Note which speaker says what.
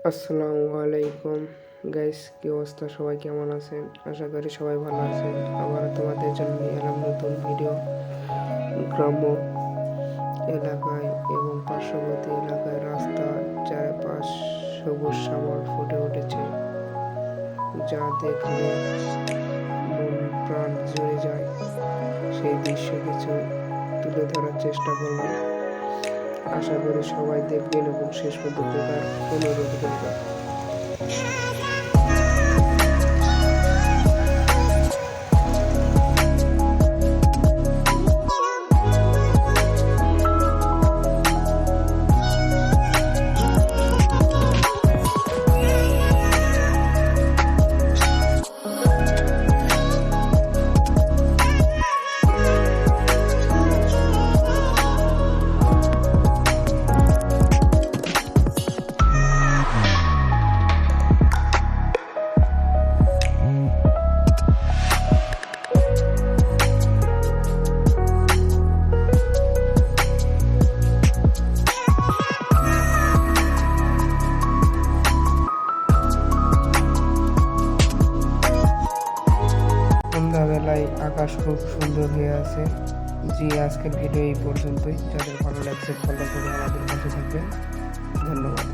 Speaker 1: আসসালামু আলাইকুম গাইস, কি অবস্থা? সবাই কেমন আছেন? আশা করি সবাই ভালো আছেন। আবার তোমাদের জন্য নিয়ে এলাম নতুন ভিডিও। গ্রাম্য এলাকায় এবং পার্শ্ববর্তী এলাকায় রাস্তার চারপাশ সবুজ শ্যামল ফুটে উঠেছে, যা দেখলে মন প্রাণ জুড়ে যায়। সেই দৃশ্য কিছু তুলে ধরার চেষ্টা করলাম। আশা করি সবাই দেখবেন এবং শেষ পর্যন্ত দেখার অনুরোধ করবেন। সন্ধ্যাবেলায় আকাশ খুব সুন্দর হয়ে আছে। জি, আজকের ভিডিও এই পর্যন্তই। যাদের ভালো লাগছে ফলো করে আমাদের পাশে থাকবেন। ধন্যবাদ।